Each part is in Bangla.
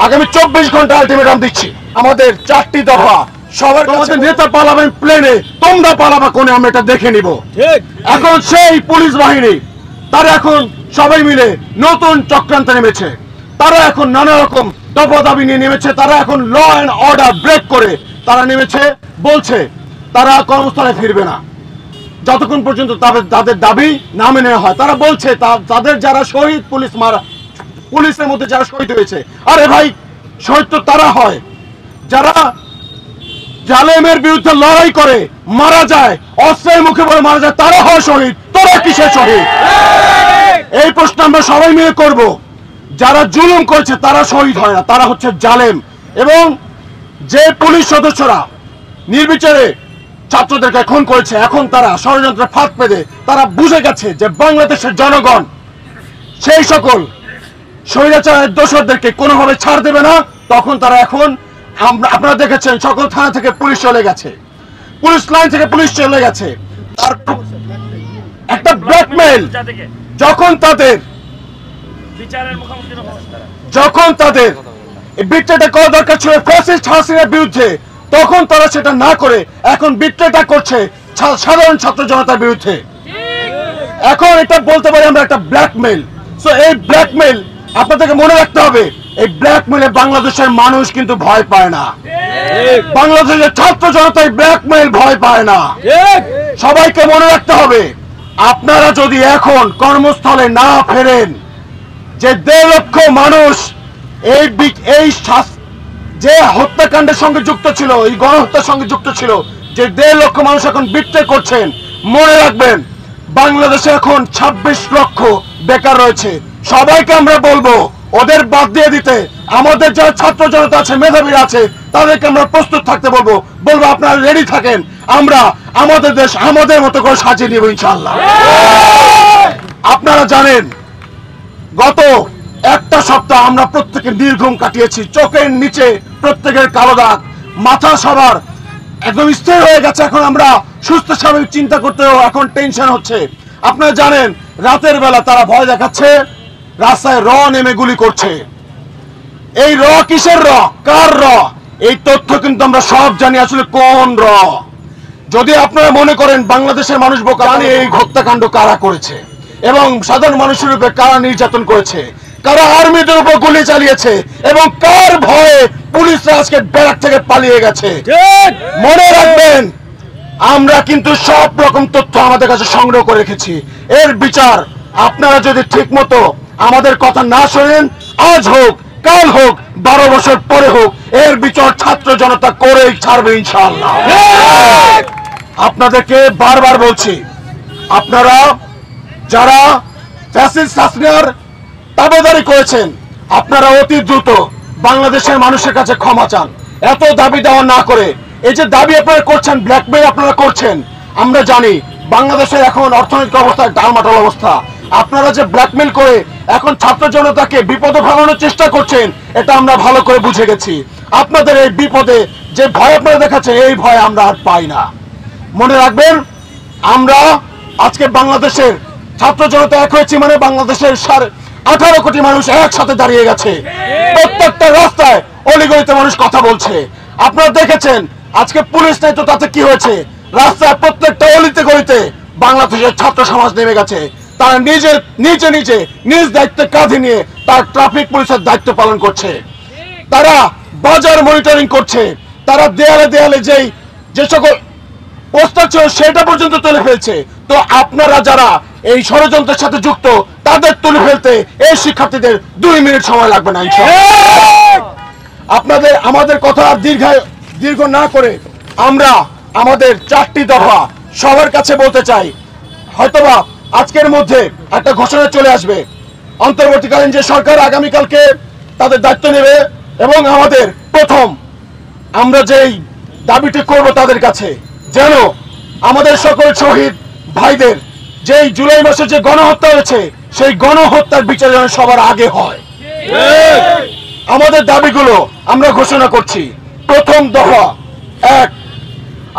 আগামী 24 ঘন্টা আলটিমেটাম দিচ্ছি। আমাদের 4টি দফা সবার কাছে। নেতা পালাবেন প্লেনে, তোমরা পালাবা কোনে, আমরা এটা দেখে নিব। এখন সেই পুলিশ বাহিনী তারা এখন সবাই মিলে নতুন চক্রান্তে নেমেছে। তারা এখন নানা রকম দফা দাবি নিয়ে নেমেছে। তারা এখন ল অ্যান্ড অর্ডার ব্রেক করে তারা নেমেছে। বলছে তারা কর্মস্থলে ফিরবে না যতক্ষণ পর্যন্ত তাদের দাবি না মেনে নেওয়া হয়। তারা বলছে তাদের যারা শহীদ পুলিশের মধ্যে যারা শহীদ হয়েছে, আরে ভাই শহীদ তো তারা হয় যারা জালেমের বিরুদ্ধে লড়াই করে মারা যায়, অস্ত্রের মুখে বলে মারা যায়, তারা হয় শহীদ। তোরা কিসের শহীদ? এই প্রশ্ন আমরা সবাই মিলে করব। যারা জুলুম করেছে তারা শহীদ হয় না, তারা হচ্ছে জালেম। এবং যে পুলিশ সদস্যরা নির্বিচারে ছাত্রদেরকে খুন করেছে, এখন তারা ষড়যন্ত্রের ফাঁদ পেতে তারা বুঝে গেছে যে বাংলাদেশের জনগণ সেই সকল স্বৈরাচারের দোষরদেরকে কোনোভাবে ছাড় দেবে না। তখন তারা এখন আপনারা দেখেছেন সকল থানা থেকে পুলিশ চলে গেছে, পুলিশ লাইন থেকে পুলিশ চলে গেছে। তার একটা ব্ল্যাকমেইল যখন তাদের বিট্রেটা করা দরকার ছিল ফ্যাসিস্ট হাসিনার বিরুদ্ধে, তখন তারা সেটা না করে এখন বিট্রেটা করছে সাধারণ ছাত্র জনতার বিরুদ্ধে। এখন এটা বলতে পারি আমরা একটা ব্ল্যাকমেইল। সো এই ব্ল্যাকমেইল আপনাদেরকে মনে রাখতে হবে, এই ব্ল্যাকমেইলে বাংলাদেশের মানুষ কিন্তু ভয় পায় না। বাংলাদেশের ছাত্র জনতা এই ব্ল্যাকমেইল ভয় পায় না। সবাইকে মনে রাখতে হবে, আপনারা যদি এখন কর্মস্থলে না ফেরেন, যে 1.5 লক্ষ মানুষ এই যে হত্যাকাণ্ডের সঙ্গে যুক্ত ছিল, এই গণহত্যার সঙ্গে যুক্ত ছিল, যে 1.5 লক্ষ মানুষ এখন বিট্রে করছেন, মনে রাখবেন বাংলাদেশে এখন 26 লক্ষ বেকার রয়েছে। সবাইকে আমরা বলবো ওদের বাদ দিয়ে দিতে। আমাদের যারা ছাত্র জনতা আছে, মেধাবী আছে, তাদেরকে আমরা প্রস্তুত থাকতে বলবো আপনারা রেডি থাকেন, আমরা আমাদের দেশ আমাদের মতো করে সাজিয়ে নিব ইনশাআল্লাহ। আপনারা জানেন গত একটা সপ্তাহ আমরা প্রত্যেকের নির্ঘুম কাটিয়েছি, চোখের নিচে প্রত্যেকের কালো দাগ, মাথা সবার একদম স্থির হয়ে গেছে। এখন আমরা সুস্থ স্বাভাবিক চিন্তা করতেও এখন টেনশন হচ্ছে। আপনারা জানেন রাতের বেলা তারা ভয় দেখাচ্ছে, রাস্তায় নেমে গুলি করছে। এই কিসের কার এই তথ্য কিন্তু আমরা সব জানি আসলে কোন যদি আপনারা মনে করেন বাংলাদেশের মানুষ বোকা, এই হত্যাকাণ্ড কারা করেছে এবং সাধারণ মানুষের উপর কারা নির্যাতন করেছে, কারা আর্মিদের উপর গুলি চালিয়েছে এবং কার ভয়ে পুলিশরা আজকে ব্যারাক থেকে পালিয়ে গেছে। মনে রাখবেন আমরা কিন্তু সব রকম তথ্য আমাদের কাছে সংগ্রহ করে রেখেছি। এর বিচার আপনারা যদি ঠিক মতো আমাদের কথা না শোনেন, আজ হোক কাল হোক 12 বছর পরে হোক, এর বিচার ছাত্র জনতা করেই ছাড়বে ইনশাআল্লাহ। আপনাদেরকে বারবার বলছি, আপনারা যারা ফ্যাসিস্ট হাসিনার তাবেদারি করেছেন, আপনারা অতি দ্রুত বাংলাদেশের মানুষের কাছে ক্ষমা চান। এত দাবি দেওয়া না করে এই যে দাবি আপনারা করছেন, ব্ল্যাকমেইল আপনারা করছেন, আমরা জানি বাংলাদেশের এখন অর্থনৈতিক অবস্থা ডালমাটাল অবস্থা। আপনারা যে ব্ল্যাকমেইল করে এখন ছাত্র জনতাকে বিপদে ফেলানোর চেষ্টা করছেন, এটা আমরা ভালো করে বুঝে গেছি। আপনাদের এই বিপদে যে ভয় আপনারা দেখাচ্ছেন, এই ভয় আমরা আর পাই না। মনে রাখবেন আমরা আজকে বাংলাদেশের ছাত্র জনতা এক হয়েছি, মানে বাংলাদেশের 18 কোটি মানুষ একসাথে দাঁড়িয়ে গেছে। প্রত্যেকটা রাস্তায় অলিগলিতে মানুষ কথা বলছে। আপনারা দেখেছেন আজকে পুলিশ নেই তো তাতে কি হয়েছে, রাস্তায় প্রত্যেকটা অলিতে গলিতে বাংলাদেশের ছাত্র সমাজ নেমে গেছে। তারা নিজ দায়িত্বে কাঁধে নিয়ে তার ট্রাফিক পুলিশের দায়িত্ব পালন করছে। তারা বাজার মনিটরিং করছে। তারা দেয়ালে দেয়ালে যে সকল পোস্টার ছিল সেটা পর্যন্ত তুলে ফেলছে। তো আপনারা যারা এই ষড়যন্ত্রের সাথে যুক্ত, তাদের তুলে ফেলতে এই শিক্ষার্থীদের 2 মিনিট সময় লাগবে না ইনশাআল্লাহ। আপনাদের আমাদের কথা দীর্ঘ না করে আমরা আমাদের 4টি দফা সবার কাছে বলতে চাই। হয়তোবা আজকের মধ্যে একটা ঘোষণা চলে আসবে, অন্তর্বর্তীকালীন যে সরকার আগামীকালকে তাদের দায়িত্ব নেবে এবং আমাদের প্রথম আমরা যেই দাবিটি করব তাদের কাছে, যেন আমাদের সকল শহীদ ভাইদের যেই জুলাই মাসে যে গণহত্যা হয়েছে, সেই গণহত্যার বিচার যেন সবার আগে হয়। আমাদের দাবিগুলো আমরা ঘোষণা করছি। প্রথম দফা 1,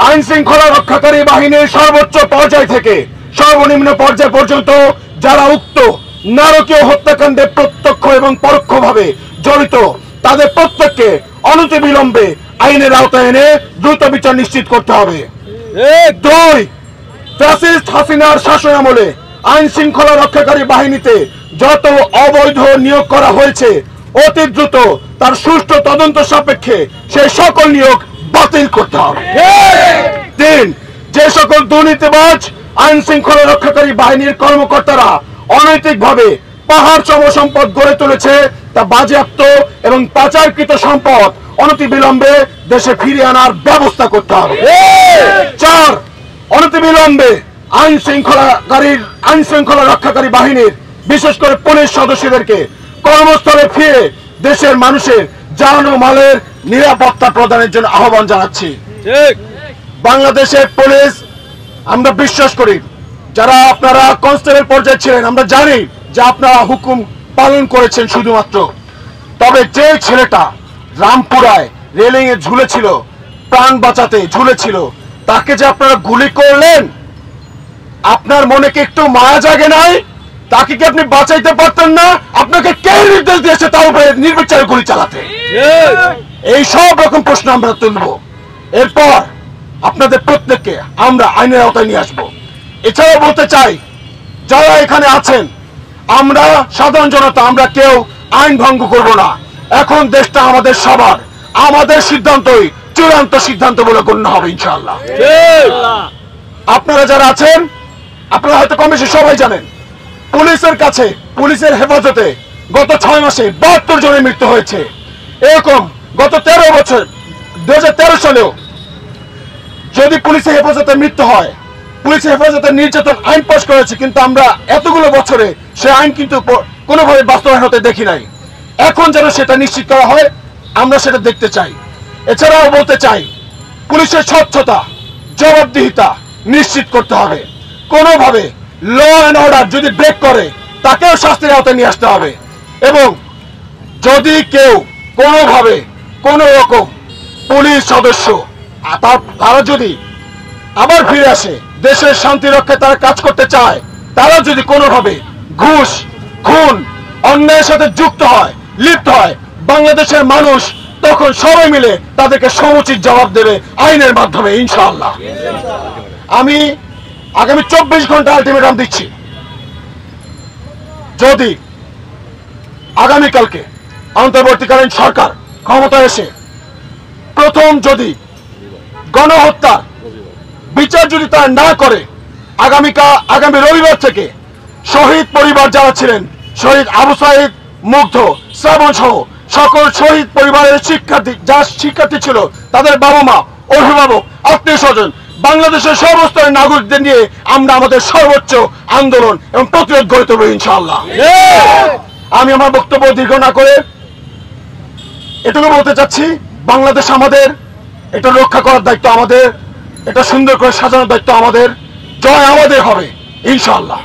আইন শৃঙ্খলা রক্ষাকারী বাহিনীর সর্বোচ্চ পর্যায় থেকে সর্বনিম্ন পর্যায় পর্যন্ত যারা উক্ত নারকীয় হত্যাকাণ্ডে প্রত্যক্ষ এবং পরোক্ষভাবে জড়িত, তাদের প্রত্যেককে অনতিবিলম্বে আইনের আওতায় এনে দ্রুত বিচার নিশ্চিত করতে হবে। 2, ফ্যাসিস্ট হাসিনার শাসন আমলে আইন শৃঙ্খলা রক্ষাকারী বাহিনীতে যত অবৈধ নিয়োগ করা হয়েছে অতি দ্রুত তার সুষ্ঠু তদন্ত সাপেক্ষে সেই সকল নিয়োগ বাতিল করতে হবে। 3, যে সকল দুর্নীতিবাজ আইন শৃঙ্খলা রক্ষাকারী বাহিনীর কর্মকর্তারা অনৈতিকভাবে পাহাড় সম সম্পদ গড়ে তুলেছে তা বাজেয়াপ্ত এবং পাচারকৃত সম্পদ অনতিবিলম্বে দেশে ফিরিয়ে আনার ব্যবস্থা করতে হবে। 4, অনতিবিলম্বে আইন শৃঙ্খলা রক্ষাকারী বাহিনীর বিশেষ করে পুলিশ সদস্যদেরকে কর্মস্থলে ফিরে দেশের মানুষের জান ও মালের নিরাপত্তা প্রদানের জন্য আহ্বান জানাচ্ছি। বাংলাদেশের পুলিশ আমরা বিশ্বাস করি, যারা আপনারা কনস্টেবল পর্যায়ে ছিলেন আমরা জানি যে আপনারা হুকুম পালন করেছেন শুধুমাত্র। তবে যে ছেলেটা রামপুরায় রেলিং এ ঝুলেছিল, প্রাণ বাঁচাতে ঝুলেছিল, তাকে যে আপনারা গুলি করলেন, আপনার মনে কি একটু মায়া জাগে নাই? তাকে কি আপনি বাঁচাইতে পারতেন না? আপনাকে কে নির্দেশ দিয়েছে তার উপরে নির্বিচারে গুলি চালাতে? এই সব রকম প্রশ্ন আমরা তুলব। এরপর আপনাদের প্রত্যেককে আমরা আইনের আওতায় নিয়ে আসবো। এছাড়াও বলতে চাই, যারা এখানে আছেন, আমরা সাধারণ জনতা আমরা কেউ আইন ভঙ্গ করব না। এখন দেশটা আমাদের সবার, আমাদের সিদ্ধান্তই চূড়ান্ত সিদ্ধান্ত বলে গণ্য হবে ইনশাআল্লাহ। আপনারা যারা আছেন, আপনারা হয়তো কম বেশি সবাই জানেন, পুলিশের কাছে, পুলিশের হেফাজতে গত 6 মাসে 72 জনের মৃত্যু হয়েছে। এরকম গত 13 বছর 2013 সালেও যদি পুলিশের হেফাজতে মৃত্যু হয়, পুলিশের হেফাজতে নির্যাতন আইন পাশ করেছে, কিন্তু আমরা এতগুলো বছরে সে আইন কিন্তু কোনোভাবে বাস্তবায়ন হতে দেখি নাই। এখন যেন সেটা নিশ্চিত করা হয়, আমরা সেটা দেখতে চাই। এছাড়াও বলতে চাই, পুলিশের স্বচ্ছতা, জবাবদিহিতা নিশ্চিত করতে হবে। কোনোভাবে ল অ্যান্ড অর্ডার যদি ব্রেক করে তাকেও শাস্তির আওতায় নিয়ে আসতে হবে। এবং যদি কেউ কোনোভাবে কোনো রকম পুলিশ সদস্য তারা যদি আবার ফিরে আসে, দেশের শান্তি রক্ষায় তারা কাজ করতে চায়, তারা যদি কোনোভাবে ঘুষ, খুন, অন্যায়ের সাথে যুক্ত হয়, লিপ্ত হয়, বাংলাদেশের মানুষ তখন সবাই মিলে তাদেরকে সমুচিত জবাব দেবে আইনের মাধ্যমে ইনশাআল্লাহ। আমি আগামী 24 ঘন্টা আলটিমেটাম দিচ্ছি, যদি আগামীকালকে অন্তর্বর্তীকালীন সরকার ক্ষমতায় এসে প্রথম যদি গণহত্যা বিচার যদি তারা না করে, আগামী রবিবার থেকে শহীদ পরিবার যারা ছিলেন, শহীদ আবু সাইদ, মুগ্ধ, শ্রাবণ সহ সকল শহীদ পরিবারের শিক্ষার্থী ছিল, তাদের বাবা মা, অভিভাবক, আত্মীয় স্বজন, বাংলাদেশের সর্বস্তরের নাগরিকদের নিয়ে আমরা আমাদের সর্বোচ্চ আন্দোলন এবং প্রতিরোধ গড়ে তুলব ইনশাআল্লাহ। আমি আমার বক্তব্য দীর্ঘ না করে এটুকু বলতে চাচ্ছি, বাংলাদেশ আমাদের, এটা রক্ষা করার দায়িত্ব আমাদের, এটা সুন্দর করে সাজানোর দায়িত্ব আমাদের। জয় আমাদের হবে ইনশাআল্লাহ।